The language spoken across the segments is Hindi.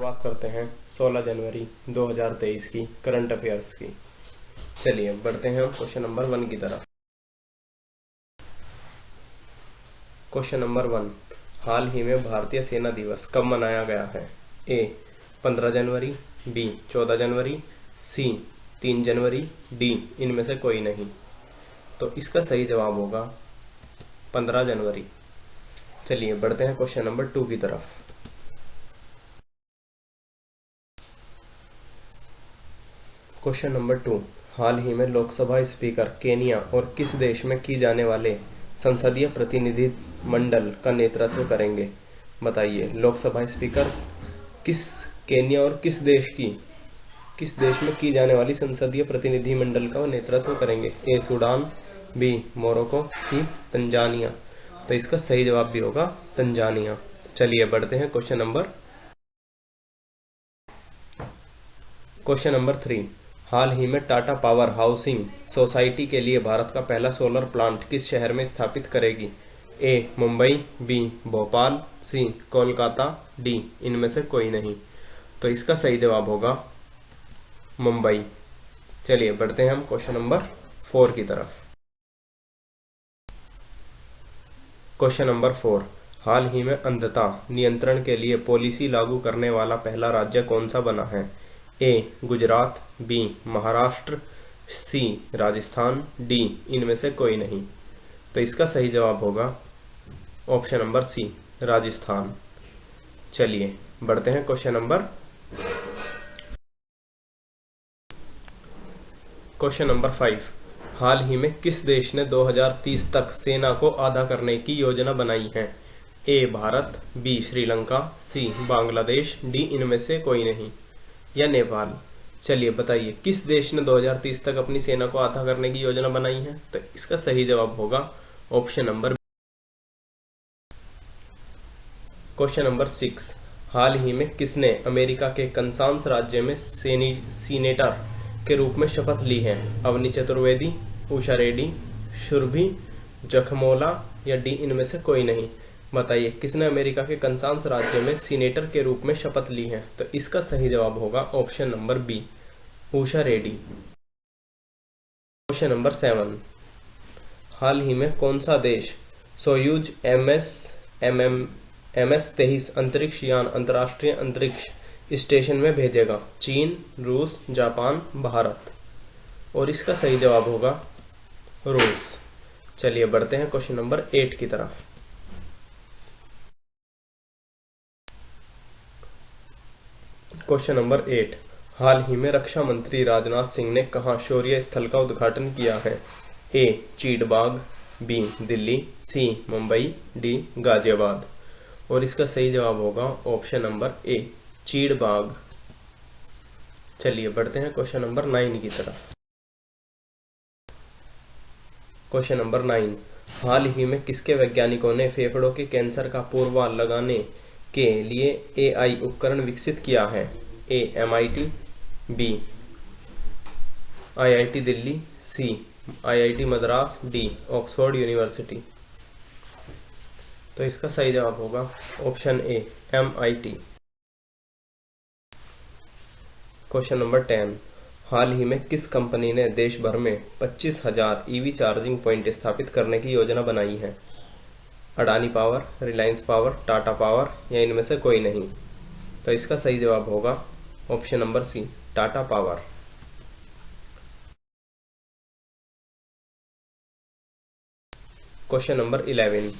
बात करते हैं 16 जनवरी 2023 की करंट अफेयर्स की। चलिए बढ़ते हैं क्वेश्चन नंबर 1 की तरफ। क्वेश्चन नंबर 1, हाल ही में भारतीय सेना दिवस कब मनाया गया है? ए 15 जनवरी, बी 14 जनवरी, सी 3 जनवरी, डी इनमें से कोई नहीं। तो इसका सही जवाब होगा 15 जनवरी। चलिए बढ़ते हैं क्वेश्चन नंबर 2 की तरफ। क्वेश्चन नंबर 2, हाल ही में लोकसभा स्पीकर केनिया और किस देश में की जाने वाले संसदीय प्रतिनिधि मंडल का नेतृत्व करेंगे? बताइए, लोकसभा स्पीकर किस केनिया और किस देश में की जाने वाली संसदीय प्रतिनिधि मंडल का नेतृत्व करेंगे? ए सूडान, बी मोरक्को, सी तंजानिया। तो इसका सही जवाब भी होगा तंजानिया। चलिए बढ़ते हैं क्वेश्चन नंबर 3, हाल ही में टाटा पावर हाउसिंग सोसाइटी के लिए भारत का पहला सोलर प्लांट किस शहर में स्थापित करेगी? ए मुंबई, बी भोपाल, सी कोलकाता, डी इनमें से कोई नहीं। तो इसका सही जवाब होगा मुंबई। चलिए बढ़ते हैं हम क्वेश्चन नंबर 4 की तरफ। क्वेश्चन नंबर 4, हाल ही में अंधता नियंत्रण के लिए पॉलिसी लागू करने वाला पहला राज्य कौन सा बना है? ए गुजरात, बी महाराष्ट्र, सी राजस्थान, डी इनमें से कोई नहीं। तो इसका सही जवाब होगा ऑप्शन नंबर सी राजस्थान। चलिए बढ़ते हैं क्वेश्चन नंबर 5, हाल ही में किस देश ने 2030 तक सेना को आधा करने की योजना बनाई है? ए भारत, बी श्रीलंका, सी बांग्लादेश, डी इनमें से कोई नहीं, या नेपाल। चलिए बताइए, किस देश ने 2030 तक अपनी सेना को आधा करने की योजना बनाई है? तो इसका सही जवाब होगा ऑप्शन नंबर। क्वेश्चन नंबर 6, हाल ही में किसने अमेरिका के कंसास राज्य में सीनेटर के रूप में शपथ ली है? अवनी चतुर्वेदी, उषा रेड्डी, शुरभि जखमोला, या डी इनमें से कोई नहीं। बताइए, किसने अमेरिका के कंसास राज्य में सीनेटर के रूप में शपथ ली है? तो इसका सही जवाब होगा option number B Usha Reddy. Question number 7, हाल ही में कौन सा देश सोयूज MS-23 अंतरिक्ष यान अंतर्राष्ट्रीय अंतरिक्ष स्टेशन में भेजेगा? चीन, रूस, जापान, भारत। और इसका सही जवाब होगा रूस। चलिए बढ़ते हैं क्वेश्चन नंबर 8 की तरफ। क्वेश्चन नंबर 8, हाल ही में रक्षा मंत्री राजनाथ सिंह ने कहां शौर्य स्थल का उद्घाटन किया है? ए चीड़बाग, बी दिल्ली, सी मुंबई, डी गाजियाबाद। और इसका सही जवाब होगा ऑप्शन नंबर ए चीड़बाग। चलिए बढ़ते हैं क्वेश्चन नंबर 9 की तरफ। क्वेश्चन नंबर 9, हाल ही में किसके वैज्ञानिकों ने फेफड़ों के कैंसर का पूर्वाल लगाने के लिए AI उपकरण विकसित किया है? ए MIT, बी IIT दिल्ली, सी IIT Madras, D Oxford university. तो इसका सही जवाब होगा option A MIT। Question number 10, हाल ही में किस कंपनी ने देश भर में 25,000 EV चार्जिंग पॉइंट स्थापित करने की योजना बनाई है? Adani power, Reliance power, Tata power, या इनमें से कोई नहीं। तो इसका सही जवाब होगा option number C Tata Power. Question number 11,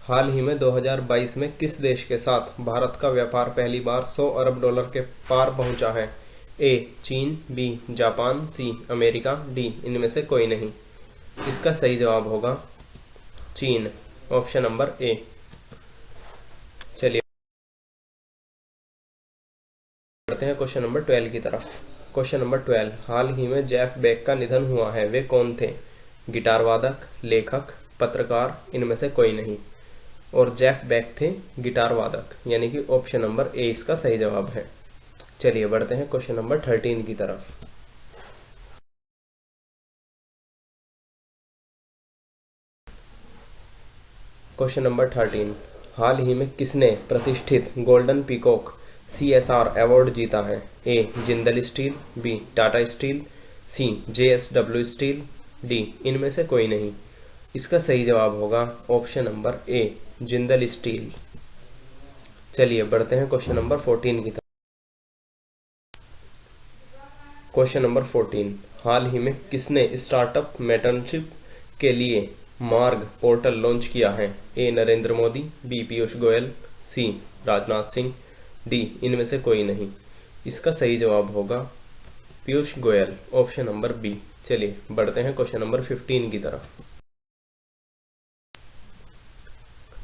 हाल ही में 2022 में किस देश के साथ भारत का व्यापार पहली बार $100 अरब के पार पहुंचा है? ए चीन, B Japan, C America, D इनमें से कोई नहीं। इसका सही जवाब होगा चीन, ऑप्शन नंबर ए। चलिए बढ़ते हैं क्वेश्चन नंबर 12 की तरफ। क्वेश्चन नंबर 12, हाल ही में जेफ बेक का निधन हुआ है, वे कौन थे? गिटार वादक, लेखक, पत्रकार, इनमें से कोई नहीं। और जेफ बेक थे गिटार वादक, यानी कि ऑप्शन नंबर ए इसका सही जवाब है। चलिए बढ़ते हैं क्वेश्चन नंबर 13 की तरफ। क्वेश्चन नंबर 13, हाल ही में किसने प्रतिष्ठित गोल्डन पीकॉक CSR अवार्ड जीता है? A Jindal steel, B Tata steel, C JSW steel, D इनमें से कोई नहीं। इसका सही जवाब होगा option number A Jindal steel. चलिए बढ़ते हैं क्वेश्चन नंबर 14 की तरफ। क्वेश्चन नंबर 14, हाल ही में किसने स्टार्टअप मेंटरशिप के लिए मार्ग पोर्टल लॉन्च किया है? A Narendra Modi, B Piyush Goyal, C Rajnath Singh, D इनमें से कोई नहीं। इसका सही जवाब होगा Piyush Goyal, option number B. चलिए बढ़ते हैं क्वेश्चन नंबर 15 की तरफ।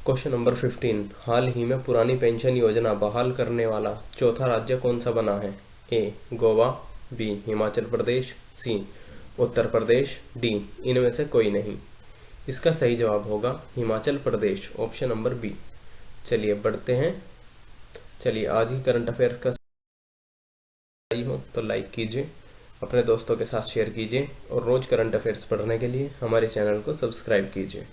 क्वेश्चन नंबर 15, हाल ही में पुरानी पेंशन योजना बहाल करने वाला चौथा राज्य कौन सा बना है? ए गोवा, बी हिमाचल प्रदेश, सी उत्तर प्रदेश, डी इनमें से कोई नहीं। इसका सही जवाब होगा Himachal Pradesh, option number B. चलिए बढ़ते हैं। चलिए आज ही करंट अफेयर का हो तो लाइक कीजिए, अपने दोस्तों के साथ शेयर कीजिए और रोज करंट अफेयर्स पढ़ने के लिए हमारे चैनल को सब्सक्राइब कीजिए।